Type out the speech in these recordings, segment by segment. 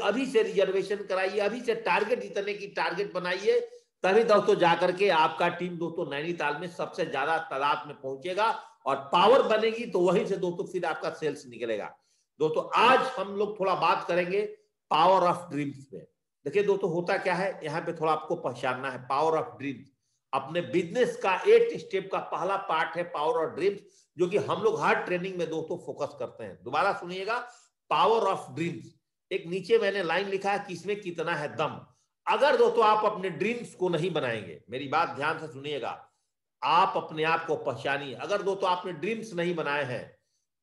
अभी से रिजर्वेशन कराइए, अभी से टारगेट जीतने की टारगेट बनाइए, तभी दोस्तों जाकर के आपका टीम दोस्तों नैनीताल में सबसे ज्यादा तादाद में पहुंचेगा और पावर बनेगी, तो वहीं से दोस्तों फिर आपका सेल्स निकलेगा। दोस्तों आज हम लोग थोड़ा बात करेंगे पावर ऑफ ड्रीम्स में। देखिए दोस्तों होता क्या है, यहाँ पे थोड़ा आपको पहचानना है पावर ऑफ ड्रीम्स। अपने बिजनेस का 8 स्टेप का पहला पार्ट है पावर ऑफ ड्रीम्स, जो कि हम लोग हर ट्रेनिंग में दोस्तों फोकस करते हैं। दोबारा सुनिएगा, पावर ऑफ ड्रीम्स। एक नीचे मैंने लाइन लिखा है कि इसमें कितना है दम। अगर दोस्तों आप अपने ड्रीम्स को नहीं बनाएंगे, मेरी बात ध्यान से सुनिएगा, आप अपने आप को पहचानिए। अगर दोस्तों आपने ड्रीम्स नहीं बनाए हैं,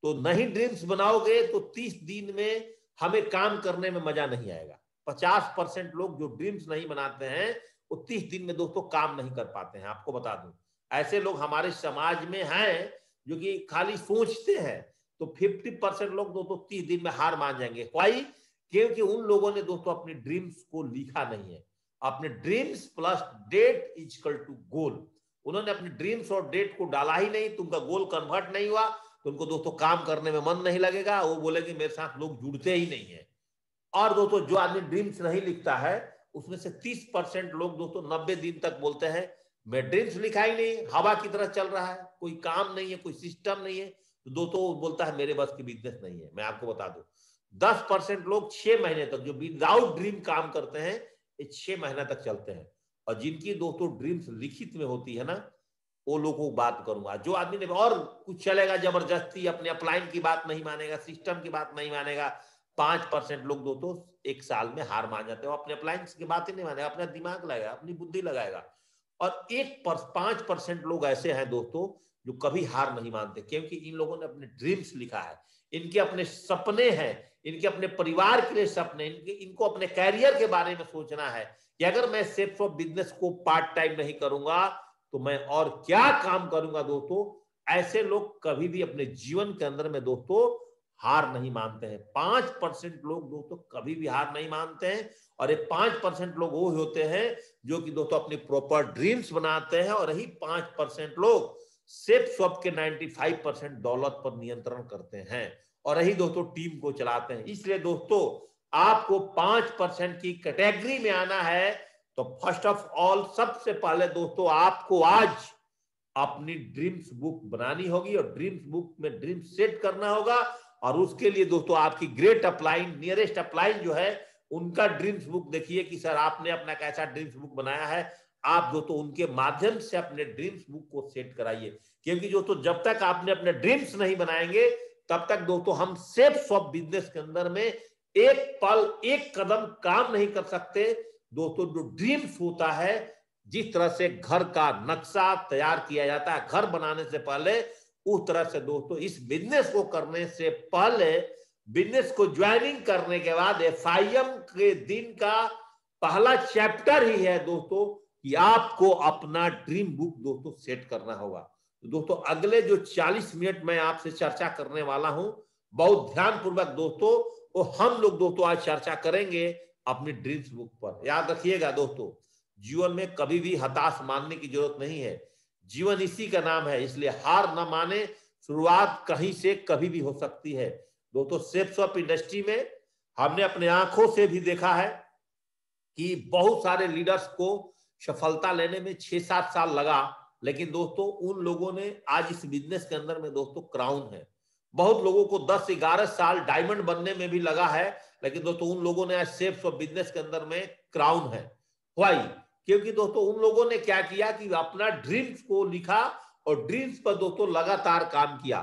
तो नहीं ड्रीम्स बनाओगे तो 30 दिन में हमें काम करने में मजा नहीं आएगा। 50% लोग जो ड्रीम्स नहीं बनाते हैं वो 30 दिन में दोस्तों काम नहीं कर पाते हैं। आपको बता दूं, ऐसे लोग हमारे समाज में हैं जो कि खाली सोचते हैं, तो 50% लोग दोस्तों 30 दिन में हार मान जाएंगे। वाई? क्योंकि उन लोगों ने दोस्तों अपने ड्रीम्स को लिखा नहीं है। अपने dreams plus date is equal to goal. उन्होंने अपने ड्रीम्स और डेट को डाला ही नहीं, तुमका गोल कन्वर्ट नहीं हुआ, तो उनको दोस्तों काम करने में मन नहीं लगेगा, वो बोलेंगे मेरे साथ लोग जुड़ते ही नहीं है। और दोस्तों जो आदमी ड्रीम्स नहीं लिखता है, उसमें से 30% लोग दोस्तों 90 दिन तक बोलते हैं मैं ड्रीम्स लिखा ही नहीं, हवा की तरह चल रहा है, कोई काम नहीं है, कोई सिस्टम नहीं है, तो दोस्तों बोलता है मेरे बस की बिजनेस नहीं है। मैं आपको बता दूं 10% लोग 6 महीने तक जो विदाउट ड्रीम काम करते हैं, ये 6 महीने तक चलते हैं। और जिनकी दोस्तों ड्रीम्स लिखित में होती है ना, वो लोगों को बात करूंगा। जो आदमी ने और कुछ चलेगा जबरदस्ती, अपने अपलाइन की बात नहीं मानेगा, सिस्टम की बात नहीं मानेगा, 5% लोग दोस्तों 1 साल में हार मान जाते हैं। अपने अप्लायंस की बात ही नहीं मानेगा, अपना दिमाग लगाएगा, अपनी बुद्धि लगाएगा। और 5% लोग ऐसे हैं दोस्तों जो कभी हार नहीं मानते, क्योंकि इन लोगों ने अपने ड्रीम्स लिखा है, इनके अपने सपने हैं, इनके अपने परिवार के लिए सपने, इनको अपने कैरियर के बारे में सोचना है कि अगर मैं सेल्फ ऑफ बिजनेस को पार्ट टाइम नहीं करूंगा तो मैं और क्या काम करूंगा। दोस्तों ऐसे लोग कभी भी अपने जीवन के अंदर में दोस्तों हार नहीं मानते हैं। 5% लोग दोस्तों कभी भी हार नहीं मानते हैं, और ये 5% लोग वो होते हैं जो कि दोस्तों अपनी प्रॉपर ड्रीम्स बनाते हैं, और यही 5% लोग सेल्फ ऑफ के 95% दौलत पर नियंत्रण करते हैं, और यही दोस्तों टीम को चलाते हैं। इसलिए दोस्तों आपको 5% की कैटेगरी में आना है, तो फर्स्ट ऑफ ऑल सबसे पहले दोस्तों आपको आज अपनी ड्रीम्स बुक बनानी होगी, और ड्रीम्स बुक में ड्रीम सेट करना होगा। और उसके लिए दोस्तों आपकी ग्रेट अपलाइन, नियरेस्ट अपलाइन जो है, उनका ड्रीम्स बुक देखिए कि सर आपने अपना कैसा ड्रीम्स बुक बनाया है। आप दोस्तों उनके माध्यम से अपने ड्रीम्स बुक को सेट कराइए, क्योंकि दोस्तों जब तक आपने अपने ड्रीम्स नहीं बनाएंगे, तब तक दोस्तों हम सेल्फ ऑफ बिजनेस के अंदर में एक पल, एक कदम काम नहीं कर सकते। दोस्तों जो ड्रीम्स होता है, जिस तरह से घर का नक्शा तैयार किया जाता है घर बनाने से पहले, उस तरह से दोस्तों इस बिजनेस को करने से पहले, बिजनेस को ज्वाइनिंग करने के बाद FIM के दिन का पहला चैप्टर ही है दोस्तों कि आपको अपना ड्रीम बुक दोस्तों सेट करना होगा। तो दोस्तों अगले जो 40 मिनट में आपसे चर्चा करने वाला हूं, बहुत ध्यानपूर्वक दोस्तों, वो हम लोग दोस्तों आज चर्चा करेंगे अपनी ड्रीम्स बुक पर। याद रखिएगा दोस्तों, जीवन में कभी भी हताश मानने की जरूरत नहीं है, जीवन इसी का नाम है, इसलिए हार न माने। शुरुआत कहीं से कभी भी हो सकती है। दोस्तों सेल्स ऑफ इंडस्ट्री में हमने अपने आंखों से भी देखा है कि बहुत सारे लीडर्स को सफलता लेने में 6-7 साल लगा, लेकिन दोस्तों उन लोगों ने आज इस बिजनेस के अंदर में दोस्तों क्राउन है। बहुत लोगों को 10-11 साल डायमंड बनने में भी लगा है, लेकिन दोस्तों उन लोगों ने आज सेल्स ऑफ बिजनेस के अंदर में क्राउन है। वाई? क्योंकि दोस्तों उन लोगों ने क्या किया कि अपना ड्रीम्स को लिखा और ड्रीम्स पर दोस्तों लगातार काम किया।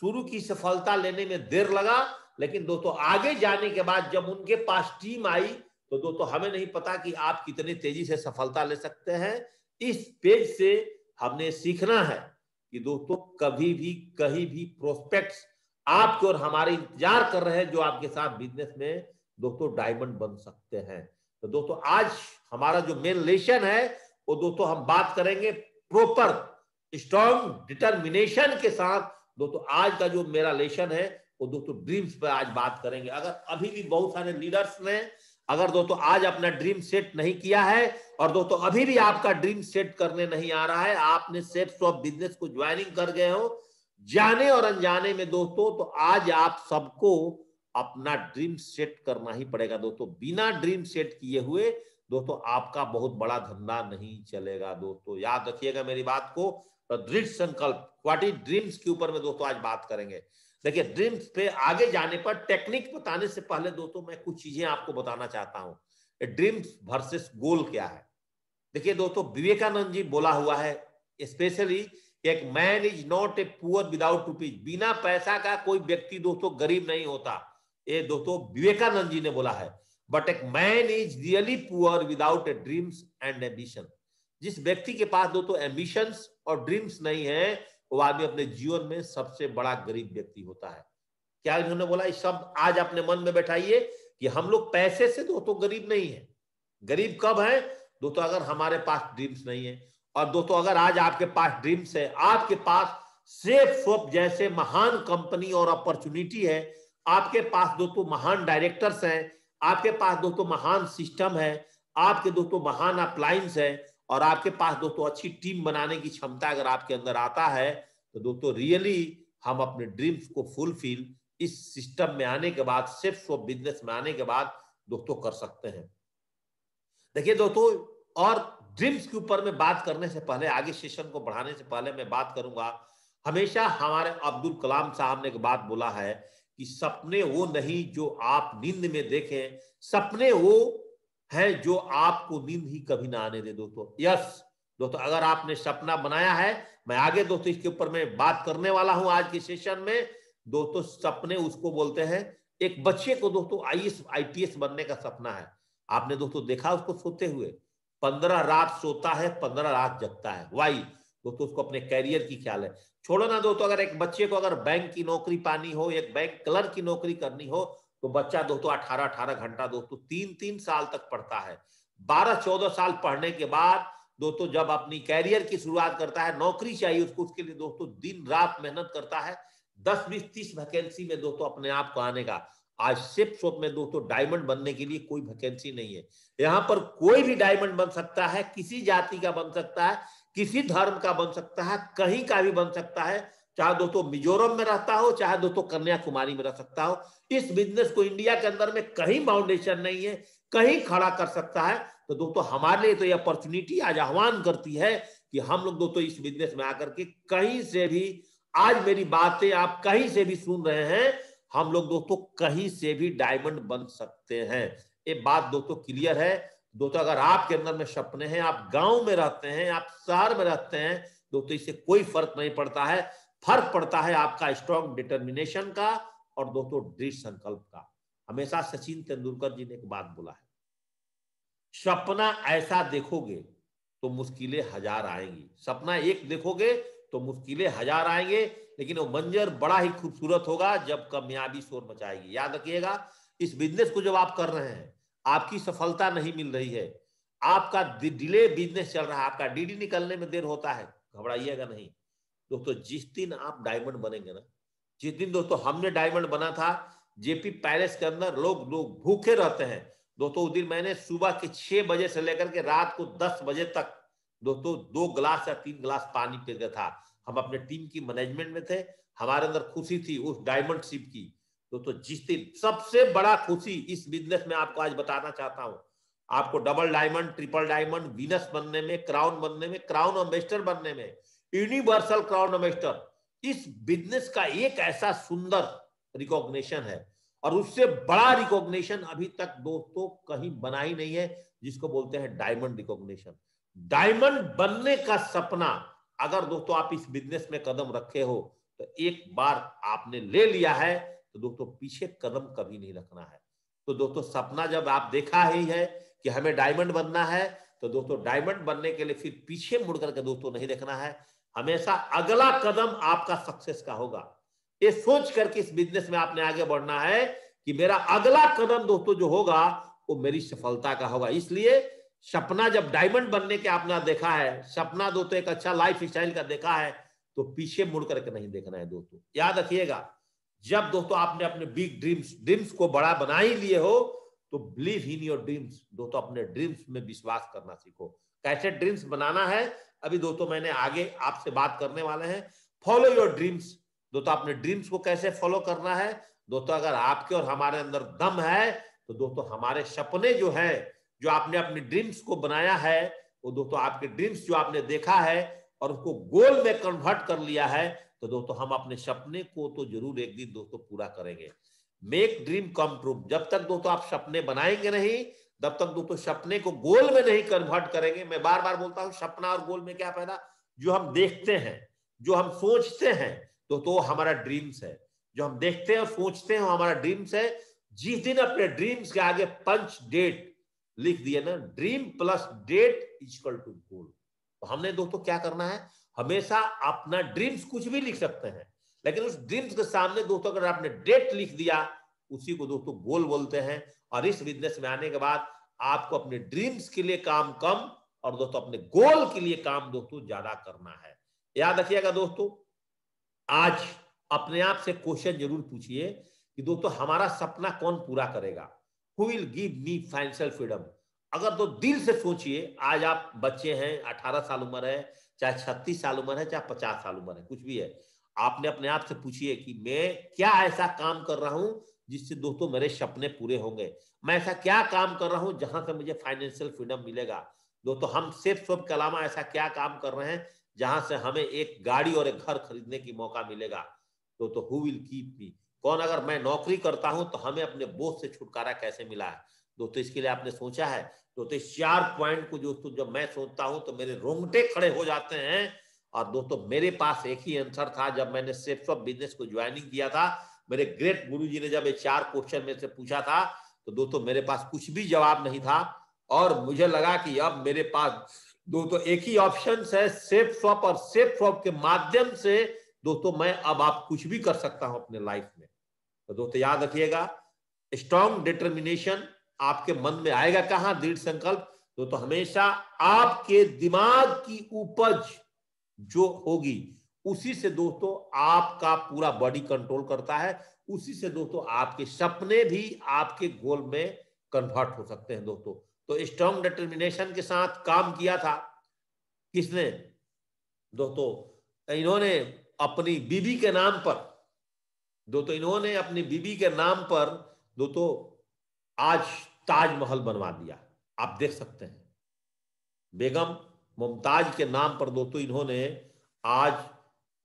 शुरू की सफलता लेने में देर लगा, लेकिन दोस्तों आगे जाने के बाद जब उनके पास टीम आई, तो दोस्तों हमें नहीं पता कि आप कितनी तेजी से सफलता ले सकते हैं। इस पेज से हमने सीखना है कि दोस्तों कभी भी कहीं भी प्रोस्पेक्ट्स आपके और हमारे इंतजार कर रहे हैं, जो आपके साथ बिजनेस में दोस्तों डायमंड बन सकते हैं। तो दोस्तों आज हमारा जो मेन लेसन है, वो दोस्तों हम बात करेंगे प्रॉपर स्ट्रॉन्ग डिटर्मिनेशन के साथ। दोस्तों आज का जो मेरा लेसन है वो दोस्तों ड्रीम्स पर आज बात करेंगे। अगर अभी भी बहुत सारे लीडर्स ने अगर दोस्तों आज अपना ड्रीम सेट नहीं किया है, और दोस्तों अभी भी आपका ड्रीम सेट करने नहीं आ रहा है, आपने सेल्स ऑफ बिजनेस को ज्वाइनिंग कर गए हो जाने और अनजाने में दोस्तों, तो आज आप सबको अपना ड्रीम सेट करना ही पड़ेगा दोस्तों। बिना ड्रीम सेट किए हुए दोस्तों आपका बहुत बड़ा धंधा नहीं चलेगा दोस्तों, याद रखिएगा मेरी बात को। तो दृढ़ संकल्प, व्हाट इज ड्रीम्स के ऊपर में दोस्तों आज बात करेंगे। देखिए ड्रीम्स पे आगे जाने पर टेक्निक बताने से पहले दोस्तों मैं कुछ चीजें आपको बताना चाहता हूं। ड्रीम्स वर्सेस गोल क्या है। देखिए दोस्तों विवेकानंद जी बोला हुआ है स्पेशली, एक man is not a poor without rupees, बिना पैसा का कोई व्यक्ति दोस्तों गरीब नहीं होता, ये दोस्तों विवेकानंद जी ने बोला है। बट एक man is really poor without A dreams and ambition, जिस व्यक्ति के पास दोस्तों एम्बिशंस और ड्रीम्स नहीं है वो आदमी अपने जीवन में सबसे बड़ा गरीब व्यक्ति होता है। क्या इन्होंने बोला, इस सब आज अपने मन में बैठाइए कि हम लोग पैसे से दोस्तों गरीब नहीं है। गरीब कब है दोस्तों, अगर हमारे पास ड्रीम्स नहीं है। और दोस्तों अगर आज आपके पास ड्रीम्स है, आपके पास सेफ सोप जैसे महान कंपनी और अपॉर्चुनिटी है, आपके पास दोस्तों महान डायरेक्टर्स हैं, आपके पास दोस्तों महान सिस्टम है, आपके दोस्तों महान अप्लायंस है, और आपके पास दोस्तों अच्छी टीम बनाने की क्षमता अगर आपके अंदर आता है, तो दोस्तों रियली हम अपने ड्रीम्स को फुलफिल इस सिस्टम में आने के बाद, सेफ सोप बिजनेस में आने के बाद दोस्तों कर सकते हैं। देखिए दोस्तों, और ड्रीम्स के ऊपर में बात करने से पहले, आगे सेशन को बढ़ाने से पहले मैं बात करूंगा, हमेशा हमारे अब्दुल कलाम साहब ने एक बात बोला है कि सपने वो नहीं जो आप नींद में देखें, सपने वो है जो आपको नींद ही कभी ना आने दे दोस्तों। यस दोस्तों, अगर आपने सपना बनाया है, मैं आगे दोस्तों इसके ऊपर में बात करने वाला हूं आज के सेशन में दोस्तों। सपने उसको बोलते हैं, एक बच्चे को दोस्तों आईएएस आईपीएस बनने का सपना है, आपने दोस्तों देखा उसको सोते हुए, 15 रात सोता है, 15 रात जगता है, वाई दोस्तों उसको अपने कैरियर की ख्याल है। छोड़ो ना दोस्तों, अगर एक बच्चे को अगर बैंक की नौकरी पानी हो, एक बैंक क्लर्क की नौकरी करनी हो, तो बच्चा दोस्तों 18-18 घंटा दोस्तों 3-3 साल तक पढ़ता है। 12-14 साल पढ़ने के बाद दोस्तों जब अपनी कैरियर की शुरुआत करता है, नौकरी चाहिए उसको, उसके लिए दोस्तों दिन रात मेहनत करता है। 10-20-30 वैकेंसी में दोस्तों अपने आप को आने का। आज सेफ शॉप में दोस्तों डायमंड बनने के लिए कोई वैकेंसी नहीं है, यहाँ पर कोई भी डायमंड बन सकता है, किसी जाति का बन सकता है, किसी धर्म का बन सकता है, कहीं का भी बन सकता है, चाहे दोस्तों मिजोरम में रहता हो, चाहे दोस्तों कन्याकुमारी में रह सकता हो। इस बिजनेस को इंडिया के अंदर में कहीं फाउंडेशन नहीं है, कहीं खड़ा कर सकता है। तो दोस्तों हमारे लिए तो ये अपॉर्चुनिटी आज आह्वान करती है कि हम लोग दोस्तों इस बिजनेस में आकर के कहीं से भी, आज मेरी बातें आप कहीं से भी सुन रहे हैं, हम लोग दोस्तों कहीं से भी डायमंड बन सकते हैं। ये बात दोस्तों क्लियर है दोस्तों। अगर आपके अंदर में सपने हैं, आप गांव में रहते हैं, आप शहर में रहते हैं दोस्तों, इससे कोई फर्क नहीं पड़ता है। फर्क पड़ता है आपका स्ट्रॉन्ग डिटर्मिनेशन का और दोस्तों दृढ़ संकल्प का। हमेशा सचिन तेंदुलकर जी ने एक बात बोला है, सपना ऐसा देखोगे तो मुश्किलें हजार आएंगी। सपना एक देखोगे तो मुश्किलें हजार आएंगे, लेकिन वो मंजर बड़ा ही खूबसूरत होगा जब कामयाबी शोर मचाएगी। याद रखिएगा, इस बिजनेस को जब आप कर रहे हैं, आपकी सफलता नहीं मिल रही है, आपका डिले बिजनेस चल रहा है, आपका डीडी निकलने में देर होता है, घबराइएगा नहीं दोस्तों। जिस दिन आप डायमंड बनेंगे ना, जिस दिन दोस्तों हमने डायमंड बना था जेपी पैलेस के अंदर, लोग भूखे रहते हैं दोस्तों। उस दिन मैंने सुबह के 6 बजे से लेकर के रात को 10 बजे तक दोस्तों 2 गिलास या 3 गिलास पानी पी गया था। हम अपने टीम की मैनेजमेंट में थे, हमारे अंदर खुशी थी उस डायमंड शिप की दोस्तों। जिस दिन सबसे बड़ा खुशी इस बिजनेस में आपको आज बताना चाहता हूं, आपको double diamond, triple diamond, Venus बनने में, क्राउन बनने में, क्राउन एम्बेसडर बनने में, यूनिवर्सल क्राउन एम्बेसडर, इस बिजनेस का एक ऐसा सुंदर रिकॉग्निशन है, और उससे बड़ा रिकॉग्निशन अभी तक दोस्तों कहीं बना ही नहीं है, जिसको बोलते हैं डायमंड रिकॉग्निशन। डायमंड बनने का सपना अगर दोस्तों आप इस बिजनेस में कदम रखे हो, तो एक बार आपने ले लिया है तो दोस्तों पीछे कदम कभी नहीं रखना है। तो दोस्तों सपना जब आप देखा ही है कि हमें डायमंड बनना है, तो दोस्तों डायमंड बनने के लिए फिर पीछे मुड़ करके दोस्तों नहीं देखना है, हमेशा अगला कदम आपका सक्सेस का होगा। ये सोच करके इस बिजनेस में आपने आगे बढ़ना है कि मेरा अगला कदम दोस्तों जो होगा वो मेरी सफलता का होगा। इसलिए सपना जब डायमंड बनने के आपने देखा है, सपना दोस्तों एक अच्छा लाइफ स्टाइल का देखा है, तो पीछे मुड़ करके नहीं देखना है दोस्तों। याद रखिएगा, जब दोस्तों आपने अपने बिग ड्रीम्स को बड़ा बना ही लिए हो, तो बिलीव इन योर ड्रीम्स दोस्तों, अपने ड्रीम्स में विश्वास करना सीखो। कैसे ड्रीम्स बनाना है अभी दोस्तों मैंने आगे आपसे बात करने वाले हैं। फॉलो योर ड्रीम्स दोस्तों, अपने ड्रीम्स को कैसे फॉलो करना है दोस्तों अगर आपके और हमारे अंदर दम है तो दोस्तों हमारे सपने जो है, जो आपने अपने ड्रीम्स को बनाया है, वो दोस्तों आपके ड्रीम्स जो आपने देखा है और उसको गोल में कन्वर्ट कर लिया है, तो दोस्तों हम अपने सपने को तो जरूर एक दिन दोस्तों पूरा करेंगे। Make dream come true. जब तक दोस्तों आप सपने बनाएंगे नहीं, तब तक दोस्तों सपने को गोल में नहीं कन्वर्ट करेंगे। मैं बार बार बोलता हूं, सपना और गोल में क्या फायदा? जो हम देखते हैं, जो हम सोचते हैं, तो हमारा ड्रीम्स है। जो हम देखते हैं और सोचते हैं वो हमारा ड्रीम्स है। जिस दिन अपने ड्रीम्स के आगे पंच डेट लिख दिए ना, dream plus date equal to goal, तो हमने दोस्तों क्या करना है, हमेशा अपना ड्रीम्स कुछ भी लिख सकते हैं, लेकिन उस ड्रीम्स के सामने दोस्तों अगर आपने डेट लिख दिया, उसी को दोस्तों गोल बोलते हैं। और इस बिजनेस में आने के बाद आपको अपने ड्रीम्स के लिए काम कम और दोस्तों अपने गोल के लिए काम दोस्तों ज्यादा करना है। याद रखिएगा दोस्तों, आज अपने आप से क्वेश्चन जरूर पूछिए कि दोस्तों हमारा सपना कौन पूरा करेगा? Who will give me financial freedom? अगर तो दिल से सोचिए, आज आप बच्चे हैं, 18 साल उम्र है, चाहे 36 साल उम्र है, चाहे 50 साल उम्र है, कुछ भी है, आपने अपने आप से पूछिए कि मैं क्या ऐसा काम कर रहा हूं जिससे दोस्तों मेरे सपने पूरे होंगे। मैं ऐसा क्या काम कर रहा हूं जहां से मुझे फाइनेंशियल फ्रीडम मिलेगा। दोस्तों हम सेफ शॉप के अलावा ऐसा क्या काम कर रहे हैं जहां से हमें एक गाड़ी और एक घर खरीदने की मौका मिलेगा। तो हु विल कीप मी? कौन? अगर मैं नौकरी करता हूं तो हमें अपने बोझ से छुटकारा कैसे मिला है? दोस्तों इसके लिए आपने सोचा है? दोस्तों इस 4 पॉइंट को दोस्तों जब मैं सोचता हूं तो मेरे रोंगटे खड़े हो जाते हैं। और दोस्तों मेरे पास एक ही आंसर था जब मैंने सेफ ऑफ बिजनेस को ज्वाइनिंग किया था। मेरे ग्रेट गुरुजी ने जब ये 4 क्वेश्चन में से पूछा था, तो दोस्तों मेरे पास कुछ भी जवाब नहीं था और मुझे लगा कि अब मेरे पास दोस्तों एक ही ऑप्शन है, सेफ स्वैप, और सेफ स्वैप के माध्यम से दोस्तों मैं अब आप कुछ भी कर सकता हूं अपने लाइफ में। तो दोस्तों याद रखिएगा, स्ट्रॉन्ग डिटर्मिनेशन आपके मन में आएगा कहां? दृढ़ संकल्प। दोस्तों हमेशा आपके दिमाग की उपज जो होगी उसी से दोस्तों आपका पूरा बॉडी कंट्रोल करता है, उसी से दोस्तों आपके सपने भी आपके गोल में कन्वर्ट हो सकते हैं दोस्तों। तो स्ट्रॉन्ग डिटर्मिनेशन के साथ काम किया था किसने? दोस्तों इन्होंने अपनी बीबी के नाम पर, दोस्तों इन्होंने अपनी बीबी के नाम पर दोस्तों आज ताजमहल बनवा दिया। आप देख सकते हैं, बेगम मुमताज के नाम पर दोस्तों इन्होंने आज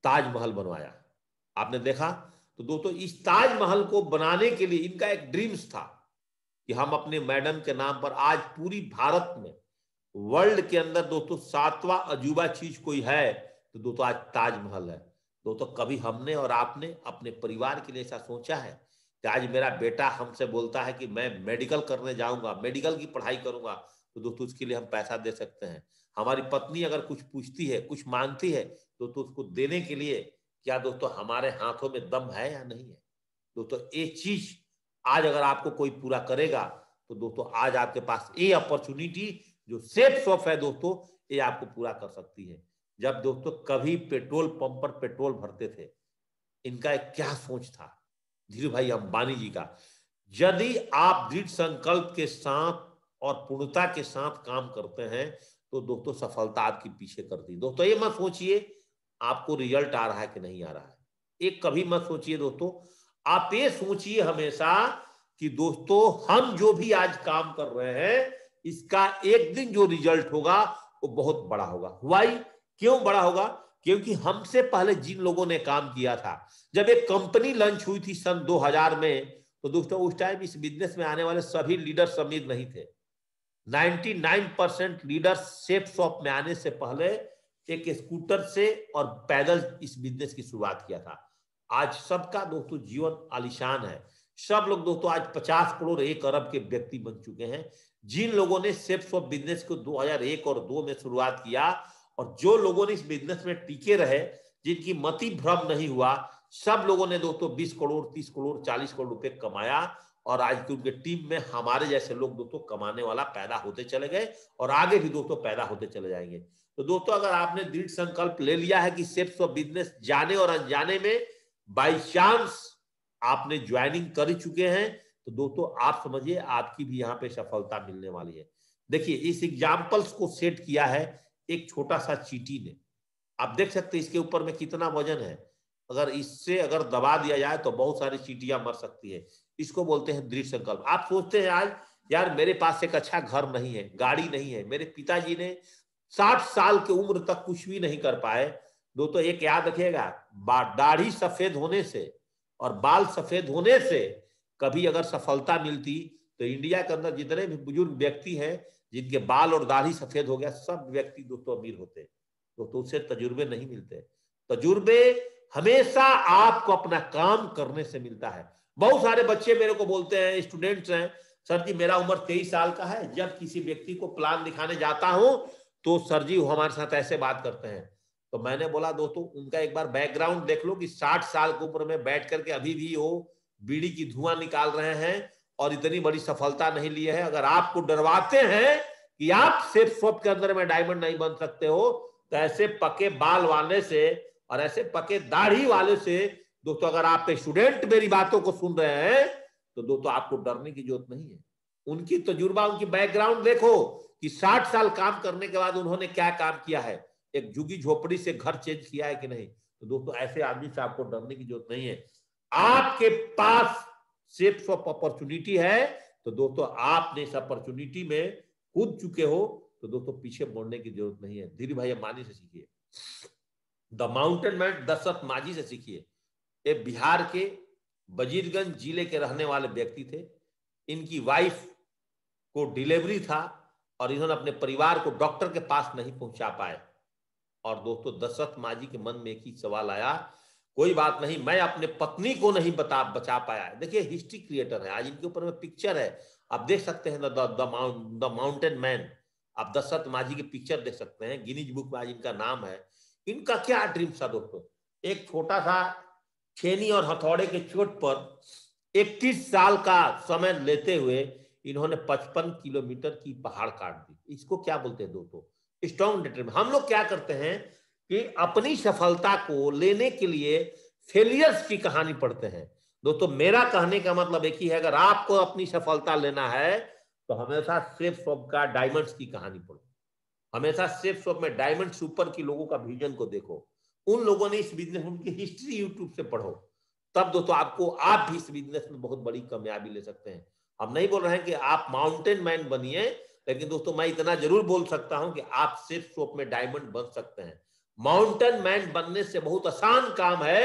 ताजमहल बनवाया। आपने देखा? तो दोस्तों इस ताजमहल को बनाने के लिए इनका एक ड्रीम्स था कि हम अपने मैडम के नाम पर, आज पूरी भारत में, वर्ल्ड के अंदर दोस्तों 7वां अजूबा चीज कोई है तो दोस्तों आज ताजमहल है। दोस्तों कभी हमने और आपने अपने परिवार के लिए ऐसा सोचा है कि आज मेरा बेटा हमसे बोलता है कि मैं मेडिकल करने जाऊंगा, मेडिकल की पढ़ाई करूंगा, तो दोस्तों उसके लिए हम पैसा दे सकते हैं। हमारी पत्नी अगर कुछ पूछती है, कुछ मांगती है, तो उसको देने के लिए क्या दोस्तों हमारे हाथों में दम है या नहीं है? दोस्तों ये चीज आज अगर आपको कोई पूरा करेगा तो दोस्तों आज आपके पास ये अपॉर्चुनिटी जो सेफ शॉप है दोस्तों, ये आपको पूरा कर सकती है। जब दोस्तों कभी पेट्रोल पंप पर पेट्रोल भरते थे, इनका एक क्या सोच था, धीरू भाई अंबानी जी का। यदि आप दृढ़ संकल्प के साथ और पूर्णता के साथ काम करते हैं तो दोस्तों सफलता आपके पीछे करती है। दोस्तों ये मत सोचिए आपको रिजल्ट आ रहा है कि नहीं आ रहा है, एक कभी मत सोचिए दोस्तों। आप ये सोचिए हमेशा कि दोस्तों हम जो भी आज काम कर रहे हैं इसका एक दिन जो रिजल्ट होगा वो बहुत बड़ा होगा। वाई? क्यों बड़ा होगा? क्योंकि हमसे पहले जिन लोगों ने काम किया था, जब एक कंपनी लॉन्च हुई थी सन 2000 में, तो दोस्तों उस टाइम इस बिजनेस में आने वाले सभी लीडर्स अमीर नहीं थे। 99% लीडर्स सेफ शॉप में आने से पहले एक स्कूटर से और पैदल इस बिजनेस की शुरुआत किया था। आज सबका दोस्तों जीवन आलीशान है। सब लोग दोस्तों आज 50 करोड़ 1 अरब के व्यक्ति बन चुके हैं। जिन लोगों ने सेफ शॉप बिजनेस को 2001 और 2 में शुरुआत किया, और जो लोगों ने इस बिजनेस में टिके रहे, जिनकी मति भ्रम नहीं हुआ, सब लोगों ने दोस्तों 20 करोड़ 30 करोड़ 40 करोड़ रुपए कमाया। और आज की उनके टीम में हमारे जैसे लोग दोस्तों कमाने वाला पैदा होते चले गए और आगे भी दोस्तों पैदा होते चले जाएंगे। तो दोस्तों अगर आपने दृढ़ संकल्प ले लिया है कि सेफ ऑफ बिजनेस जाने और अनजाने में बाई चांस आपने ज्वाइनिंग कर चुके हैं, तो दोस्तों आप समझिए आपकी भी यहाँ पे सफलता मिलने वाली है। देखिए इस एग्जाम्पल्स को सेट किया है एक छोटा सा चींटी ने। आप देख सकते हैं इसके ऊपर में कितना वजन है। अगर इससे अगर दबा दिया जाए तो बहुत सारी चींटियां मर सकती है। इसको बोलते हैं दृढ़ संकल्प। आप सोचते हैं आज यार मेरे पास एक अच्छा घर नहीं है, गाड़ी नहीं है, मेरे पिताजी ने 60 साल की उम्र तक कुछ भी नहीं कर पाए। दोस्तों एक याद रखिएगा, दाढ़ी सफेद होने से और बाल सफेद होने से कभी अगर सफलता मिलती तो इंडिया के अंदर जितने भी बुजुर्ग व्यक्ति हैं जिनके बाल और दाढ़ी सफेद हो गया, सब व्यक्ति दोस्तों अमीर होते। दोस्तों उससे तजुर्बे नहीं मिलते। तजुर्बे हमेशा आपको अपना काम करने से मिलता है। बहुत सारे बच्चे मेरे को बोलते हैं, स्टूडेंट्स हैं, सर जी मेरा उम्र 23 साल का है, जब किसी व्यक्ति को प्लान दिखाने जाता हूं तो सर जी वो हमारे साथ ऐसे बात करते हैं। तो मैंने बोला दोस्तों उनका एक बार बैकग्राउंड देख लो कि 60 साल की उम्र में बैठ करके अभी भी वो बीड़ी की धुआं निकाल रहे हैं और इतनी बड़ी सफलता नहीं ली है। अगर आपको डरवाते हैं कि आप सिर्फ शॉप के अंदर में डायमंड नहीं बन सकते हो, तो ऐसे पके बाल वाले से और ऐसे पके दाढ़ी वाले से दोस्तों अगर आप स्टूडेंट मेरी बातों को सुन रहे हैं तो दोस्तों आपको डरने की जरूरत नहीं है। उनकी तजुर्बा, उनकी बैकग्राउंड देखो कि 60 साल काम करने के बाद उन्होंने क्या काम किया है, एक झुग्गी झोपड़ी से घर चेंज किया है कि नहीं। तो दोस्तों ऐसे आदमी से आपको डरने की जरूरत नहीं है। आपके पास शेप्स ऑफ अपॉर्चुनिटी है तो दोस्तों आपने इस अपॉर्चुनिटी में कूद चुके हो तो दोस्तों पीछे मुड़ने की जरूरत नहीं है। धीरू भाई अंबानी से सीखिए, द माउंटेन मैन दशरथ माझी से सीखिए। ये बिहार के वजीरगंज जिले के रहने वाले व्यक्ति थे। इनकी वाइफ को डिलीवरी था और इन्होंने अपने परिवार को डॉक्टर के पास नहीं पहुंचा पाए। और दोस्तों दशरथ माझी के मन में एक ही सवाल आया, कोई बात नहीं, मैं अपने पत्नी को नहीं बचा पाया। देखिए हिस्ट्री क्रिएटर है, आज इनके ऊपर में पिक्चर है, आप देख सकते हैं द माउंटेन मैन। आप दशरथ माझी की पिक्चर देख सकते हैं, गिनीज बुक में आज इनका नाम है। इनका क्या ड्रीम था दोस्तों, एक छोटा सा छेनी और हथौड़े के चोट पर 21 साल का समय लेते हुए इन्होंने 55 किलोमीटर की पहाड़ काट दी। इसको क्या बोलते हैं दोस्तों, स्ट्रॉन्ग डिटरमिनेशन। हम लोग क्या करते हैं कि अपनी सफलता को लेने के लिए फेलियर्स की कहानी पढ़ते हैं। दोस्तों मेरा कहने का मतलब एक ही है, अगर आपको अपनी सफलता लेना है तो हमेशा सेफ शॉप का डायमंड्स की कहानी पढ़ो। हमेशा सेफ शॉप में डायमंड सुपर की लोगों का विजन को देखो। उन लोगों ने इस बिजनेस में उनकी हिस्ट्री यूट्यूब से पढ़ो, तब दोस्तों आप भी इस बिजनेस में बहुत बड़ी कामयाबी ले सकते हैं। हम नहीं बोल रहे हैं कि आप माउंटेन मैन बनिए, लेकिन दोस्तों मैं इतना जरूर बोल सकता हूं कि आप सेफ शॉप में डायमंड बन सकते हैं। माउंटेन मैन बनने से बहुत आसान काम है।